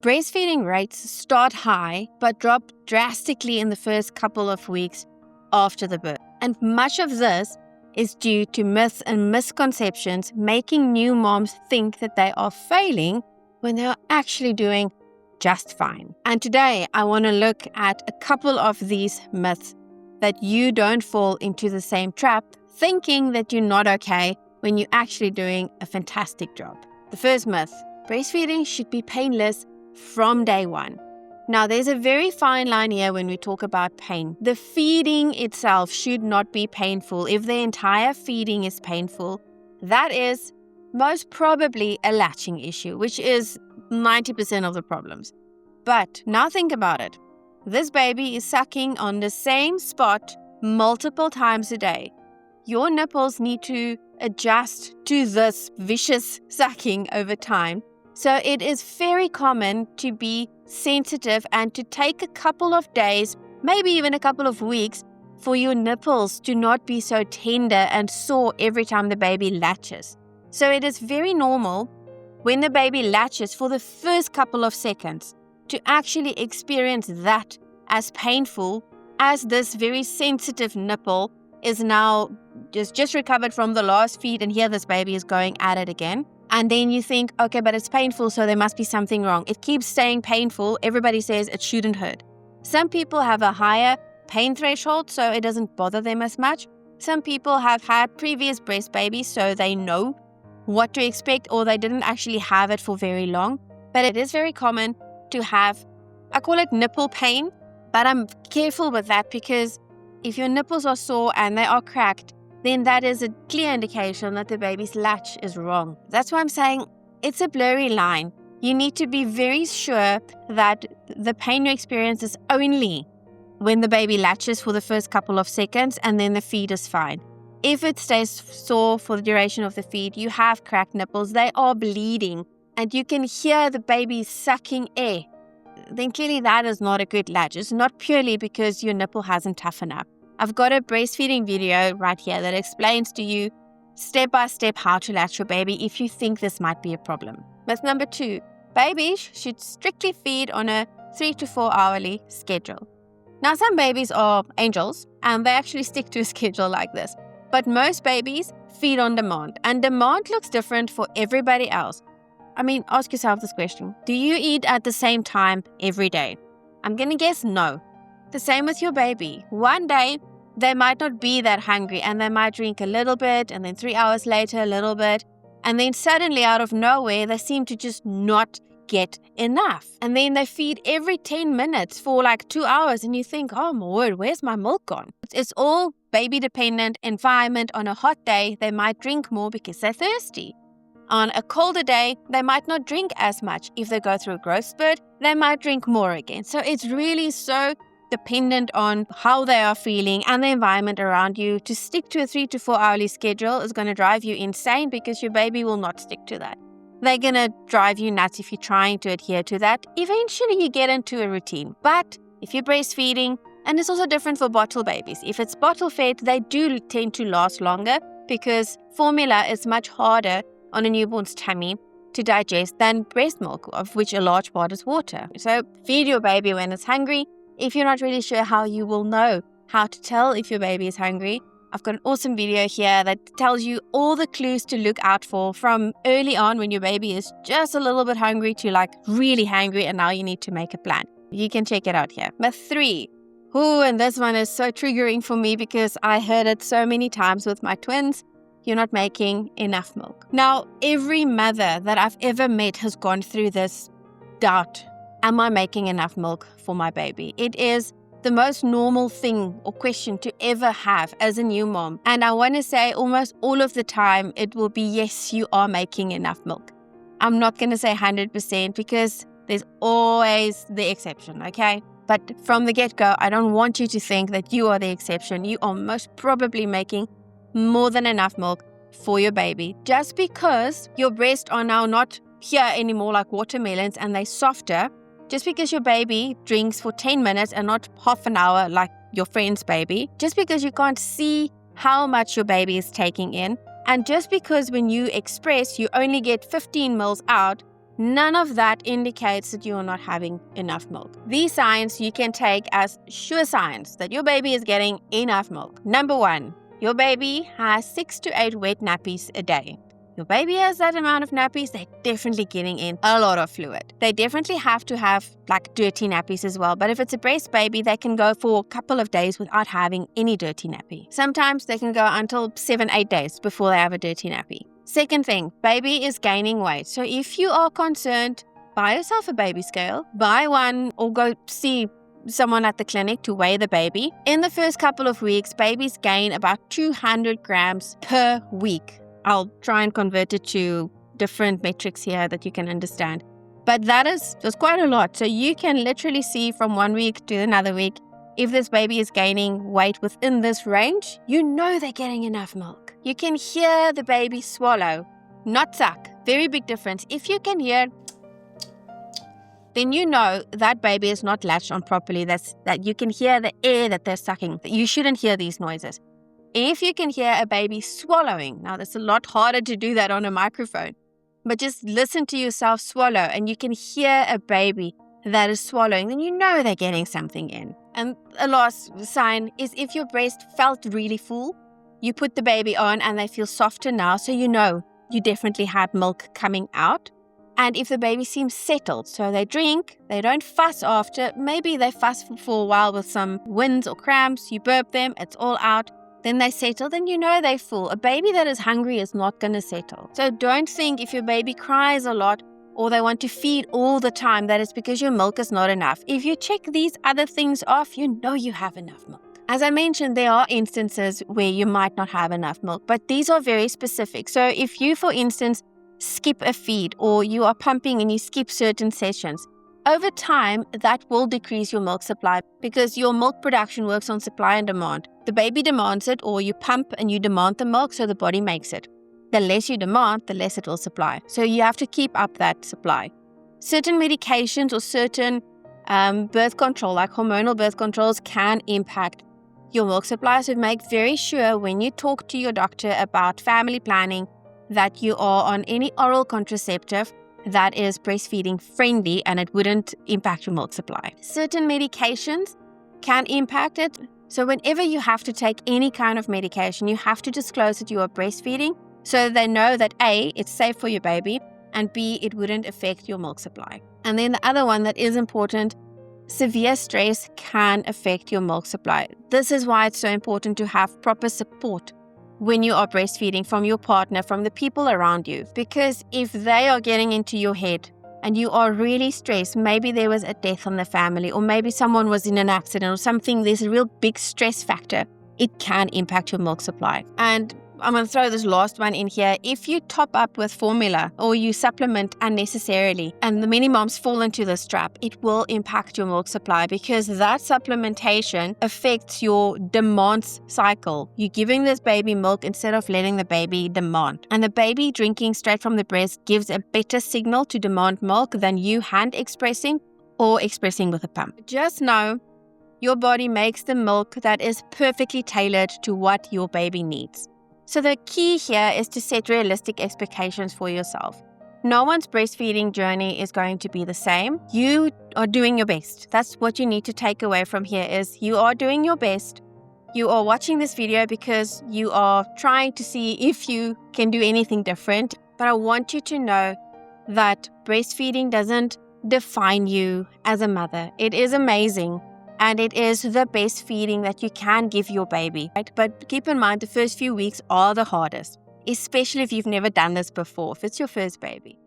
Breastfeeding rates start high but drop drastically in the first couple of weeks after the birth. And much of this is due to myths and misconceptions, making new moms think that they are failing when they are actually doing just fine. And today I want to look at a couple of these myths that you don't fall into the same trap, thinking that you're not okay when you're actually doing a fantastic job. The first myth: breastfeeding should be painless from day one. Now, there's a very fine line here when we talk about pain. The feeding itself should not be painful. If the entire feeding is painful, that is most probably a latching issue, which is 90% of the problems. But now think about it. This baby is sucking on the same spot multiple times a day. Your nipples need to adjust to this vicious sucking over time. So it is very common to be sensitive and to take a couple of days, maybe even a couple of weeks, for your nipples to not be so tender and sore every time the baby latches. So it is very normal when the baby latches for the first couple of seconds to actually experience that as painful as this very sensitive nipple is now just recovered from the last feed, and here this baby is going at it again. And then you think, okay, but it's painful, so there must be something wrong. It keeps staying painful. Everybody says it shouldn't hurt. Some people have a higher pain threshold, so it doesn't bother them as much. Some people have had previous breast babies, so they know what to expect, or they didn't actually have it for very long. But it is very common to have, I call it nipple pain, but I'm careful with that because if your nipples are sore and they are cracked, then that is a clear indication that the baby's latch is wrong. That's why I'm saying it's a blurry line. You need to be very sure that the pain you experience is only when the baby latches for the first couple of seconds and then the feed is fine. If it stays sore for the duration of the feed, you have cracked nipples, they are bleeding, and you can hear the baby sucking air, then clearly that is not a good latch. It's not purely because your nipple hasn't toughened up. I've got a breastfeeding video right here that explains to you step by step how to latch your baby if you think this might be a problem. Myth number 2, babies should strictly feed on a 3 to 4 hourly schedule. Now, some babies are angels and they actually stick to a schedule like this. But most babies feed on demand, and demand looks different for everybody else. I mean, ask yourself this question. Do you eat at the same time every day? I'm going to guess no. The same with your baby. One day, they might not be that hungry and they might drink a little bit, and then 3 hours later, a little bit. And then suddenly, out of nowhere, they seem to just not get enough. And then they feed every 10 minutes for like 2 hours, and you think, oh my word, where's my milk gone? It's all baby dependent environment. On a hot day, they might drink more because they're thirsty. On a colder day, they might not drink as much. If they go through a growth spurt, they might drink more again. So it's really so dependent on how they are feeling and the environment around you. To stick to a 3 to 4 hourly schedule is going to drive you insane because your baby will not stick to that. They're going to drive you nuts if you're trying to adhere to that. Eventually, you get into a routine. But if you're breastfeeding, and it's also different for bottle babies. If it's bottle fed, they do tend to last longer because formula is much harder on a newborn's tummy to digest than breast milk, of which a large part is water. So feed your baby when it's hungry. If you're not really sure how you will know how to tell if your baby is hungry, I've got an awesome video here that tells you all the clues to look out for from early on when your baby is just a little bit hungry to like really hungry and now you need to make a plan. You can check it out here. Myth 3. And this one is so triggering for me because I heard it so many times with my twins. You're not making enough milk. Now, every mother that I've ever met has gone through this doubt. Am I making enough milk for my baby? It is the most normal thing or question to ever have as a new mom. And I want to say almost all of the time it will be, yes, you are making enough milk. I'm not going to say 100% because there's always the exception, okay? But from the get-go, I don't want you to think that you are the exception. You are most probably making more than enough milk for your baby. Just because your breasts are now not here anymore like watermelons and they're softer, just because your baby drinks for 10 minutes and not half an hour like your friend's baby, just because you can't see how much your baby is taking in, and just because when you express you only get 15 mils out, None of that indicates that you are not having enough milk. These signs you can take as sure signs that your baby is getting enough milk. Number 1, your baby has 6 to 8 wet nappies a day. Your baby has that amount of nappies, they're definitely getting in a lot of fluid. They definitely have to have dirty nappies as well. But if it's a breast baby, they can go for a couple of days without having any dirty nappy. Sometimes they can go until 7-8 days before they have a dirty nappy. Second thing, baby is gaining weight. So if you are concerned, buy yourself a baby scale, buy one or go see someone at the clinic to weigh the baby. In the first couple of weeks, babies gain about 200 grams per week. I'll try and convert it to different metrics here that you can understand. But that's quite a lot. So you can literally see from 1 week to another week, if this baby is gaining weight within this range, you know they're getting enough milk. You can hear the baby swallow, not suck. Very big difference. If you can hear, then you know that baby is not latched on properly. That you can hear the air that they're sucking. You shouldn't hear these noises. If you can hear a baby swallowing, now that's a lot harder to do that on a microphone, but just listen to yourself swallow and you can hear a baby that is swallowing, then you know they're getting something in. And a last sign is if your breast felt really full, you put the baby on and they feel softer now, so you know you definitely had milk coming out. And if the baby seems settled, so they drink, they don't fuss after, maybe they fuss for a while with some winds or cramps, you burp them, it's all out. Then they settle, then you know they're full. A baby that is hungry is not going to settle. So don't think if your baby cries a lot or they want to feed all the time that it's because your milk is not enough. If you check these other things off, you know you have enough milk. As I mentioned, there are instances where you might not have enough milk, but these are very specific. So if you, for instance, skip a feed or you are pumping and you skip certain sessions, over time, that will decrease your milk supply because your milk production works on supply and demand. The baby demands it, or you pump and you demand the milk, so the body makes it. The less you demand, the less it will supply. So you have to keep up that supply. Certain medications or certain birth control, like hormonal birth controls, can impact your milk supply. So make very sure when you talk to your doctor about family planning that you are on any oral contraceptive that is breastfeeding friendly and it wouldn't impact your milk supply. Certain medications can impact it. So whenever you have to take any kind of medication, you have to disclose that you are breastfeeding so they know that A, it's safe for your baby, and B, it wouldn't affect your milk supply. And then the other one that is important, severe stress can affect your milk supply. This is why it's so important to have proper support when you are breastfeeding from your partner, from the people around you. Because if they are getting into your head and you are really stressed, maybe there was a death in the family, or maybe someone was in an accident or something, there's a real big stress factor, it can impact your milk supply. And I'm going to throw this last one in here. If you top up with formula or you supplement unnecessarily, and the many moms fall into this trap, it will impact your milk supply because that supplementation affects your demand cycle. You're giving this baby milk instead of letting the baby demand. And the baby drinking straight from the breast gives a better signal to demand milk than you hand expressing or expressing with a pump. Just know your body makes the milk that is perfectly tailored to what your baby needs. So the key here is to set realistic expectations for yourself. No one's breastfeeding journey is going to be the same. You are doing your best. That's what you need to take away from here is you are doing your best. You are watching this video because you are trying to see if you can do anything different. But I want you to know that breastfeeding doesn't define you as a mother. It is amazing. And it is the best feeding that you can give your baby, right? But keep in mind, the first few weeks are the hardest, especially if you've never done this before, if it's your first baby.